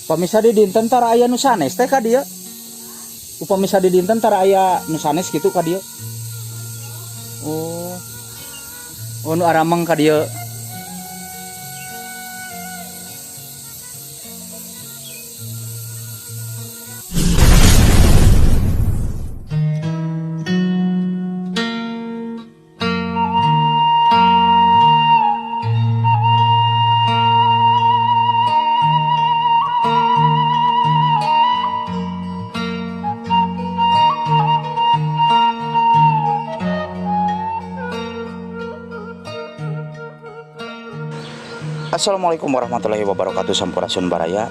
Pamisa di dinten tara aya nu sanes teh ka dieu. Upamisa di dinten tara aya nu sanes kitu ka dieu. Oh. Oh nu arameng ka dieu. Assalamualaikum warahmatullahi wabarakatuh. Sampurasun Baraya.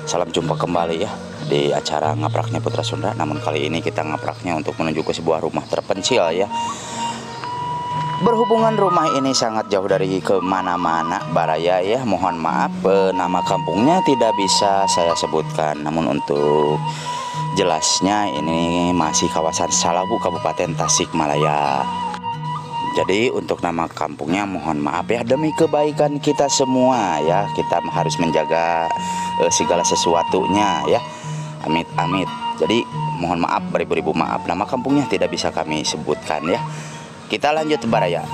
Salam jumpa kembali ya di acara ngapraknya Putra Sunda. Namun kali ini kita ngapraknya untuk menuju ke sebuah rumah terpencil ya. Berhubungan rumah ini sangat jauh dari kemana-mana Baraya ya. Mohon maaf nama kampungnya tidak bisa saya sebutkan. Namun untuk jelasnya ini masih kawasan Salawu, Kabupaten Tasikmalaya. Jadi untuk nama kampungnya mohon maaf ya, demi kebaikan kita semua ya, kita harus menjaga segala sesuatunya ya, amit-amit. Jadi mohon maaf, beribu-ribu maaf, nama kampungnya tidak bisa kami sebutkan ya. Kita lanjut Baraya.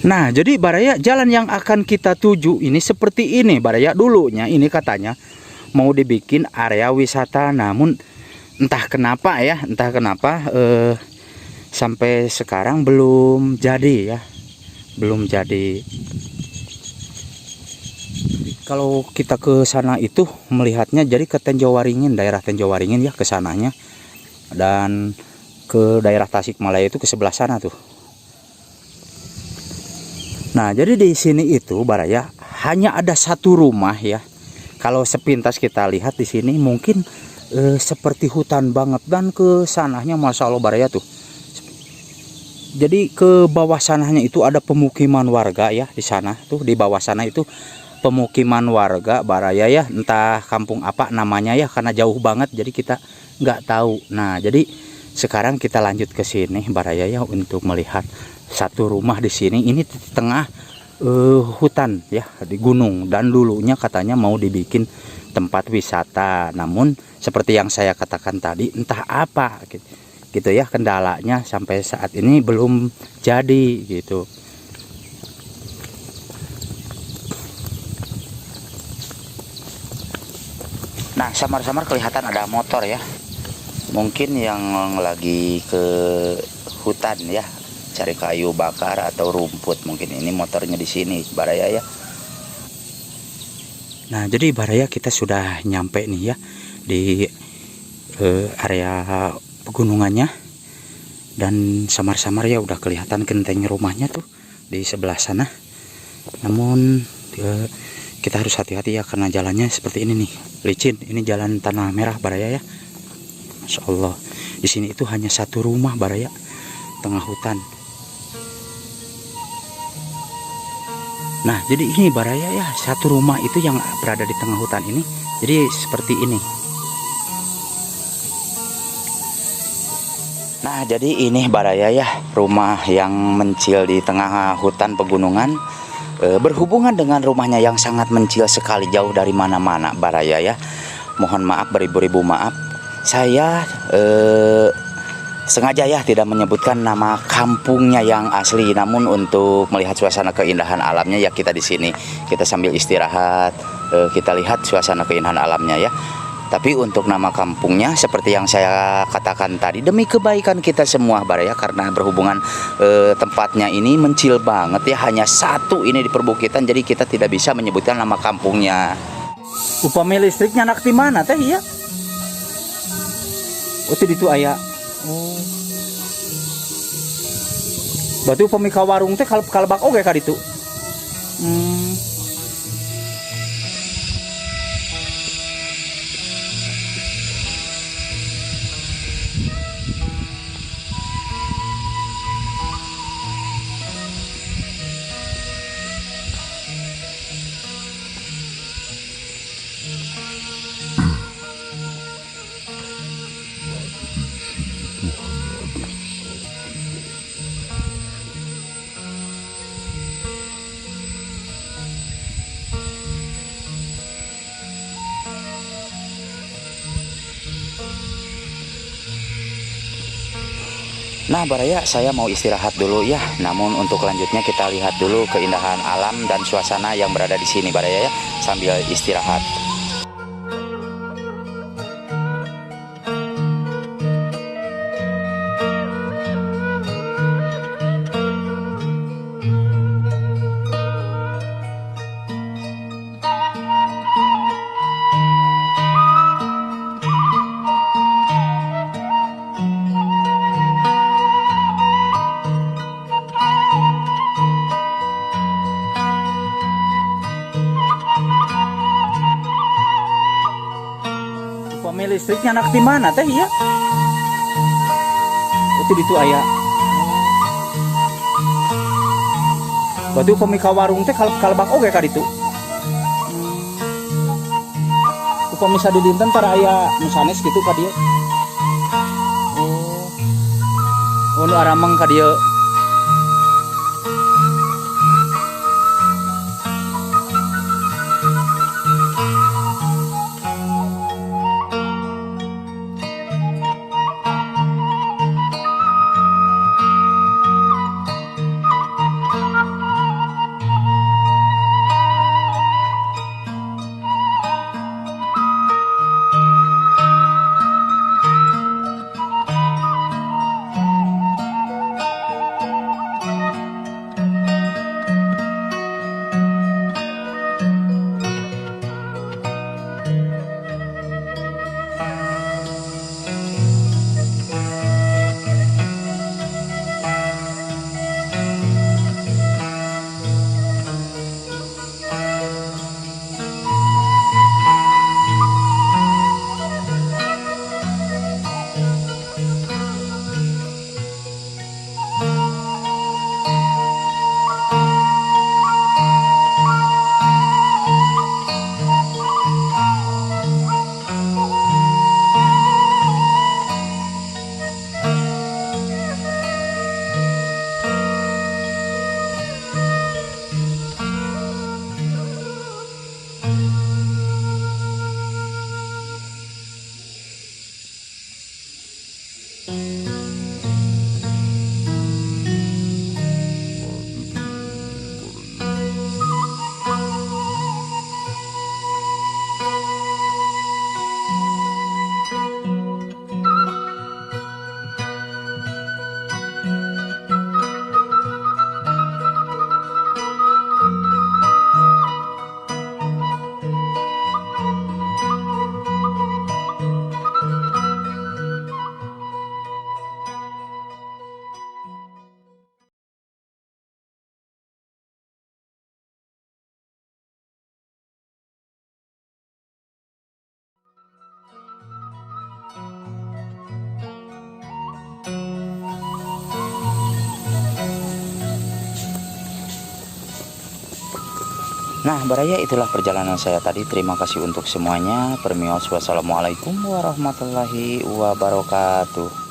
Nah, jadi Baraya, jalan yang akan kita tuju ini seperti ini Baraya. Dulunya ini katanya mau dibikin area wisata, namun entah kenapa ya, sampai sekarang belum jadi ya, belum jadi. Kalau kita ke sana itu melihatnya jadi ke Tenjowaringin, daerah Tenjowaringin ya ke sananya, dan ke daerah Tasikmalaya itu ke sebelah sana tuh. Nah, jadi di sini itu Baraya hanya ada satu rumah ya. Kalau sepintas kita lihat di sini mungkin seperti hutan banget, dan ke sananya Masya Allah Baraya tuh. Jadi ke bawah sananya itu ada pemukiman warga ya, di sana tuh, di bawah sana itu pemukiman warga Baraya ya. Entah kampung apa namanya ya, karena jauh banget jadi kita nggak tahu. Nah, jadi sekarang kita lanjut ke sini Baraya ya untuk melihat satu rumah di sini. Ini di tengah hutan ya, di gunung, dan dulunya katanya mau dibikin tempat wisata, namun seperti yang saya katakan tadi entah apa gitu ya kendalanya, sampai saat ini belum jadi gitu. Nah, samar-samar kelihatan ada motor ya, mungkin yang lagi ke hutan ya, cari kayu bakar atau rumput, mungkin ini motornya di sini Baraya ya. Nah, jadi Baraya kita sudah nyampe nih ya di area pegunungannya, dan samar-samar ya udah kelihatan genteng rumahnya tuh di sebelah sana. Namun kita harus hati-hati ya, karena jalannya seperti ini nih, licin. Ini jalan tanah merah Baraya ya. Masya Allah, di sini itu hanya satu rumah Baraya, tengah hutan. Nah, jadi ini Baraya ya, satu rumah itu yang berada di tengah hutan ini. Jadi seperti ini. Nah, jadi ini Baraya ya, rumah yang mencil di tengah hutan pegunungan. Berhubungan dengan rumahnya yang sangat mencil sekali, jauh dari mana-mana Baraya ya. Mohon maaf, beribu-ribu maaf. Saya sengaja ya tidak menyebutkan nama kampungnya yang asli, namun untuk melihat suasana keindahan alamnya ya, kita di sini kita sambil istirahat, kita lihat suasana keindahan alamnya ya. Tapi untuk nama kampungnya seperti yang saya katakan tadi, demi kebaikan kita semua Baraya, karena berhubungan tempatnya ini mencil banget ya, hanya satu ini di perbukitan, jadi kita tidak bisa menyebutkan nama kampungnya. Upami listriknya anak di mana teh ya? Oh, itu aya. Oh. Berarti pemika warung teh kalebak oge ka ditu. Nah Baraya, saya mau istirahat dulu ya. Namun untuk lanjutnya kita lihat dulu keindahan alam dan suasana yang berada di sini Baraya ya, sambil istirahat. Upami listriknya anak di mana teh ya? Itu ditu aya. Berarti upami ka warung teh kalebak oge ka ditu. Upami sadu dinten tara aya nu sanes kitu ka dieu. Oh, nu arameng ka dieu. Nah Baraya, itulah perjalanan saya tadi. Terima kasih untuk semuanya. Permios, wassalamualaikum warahmatullahi wabarakatuh.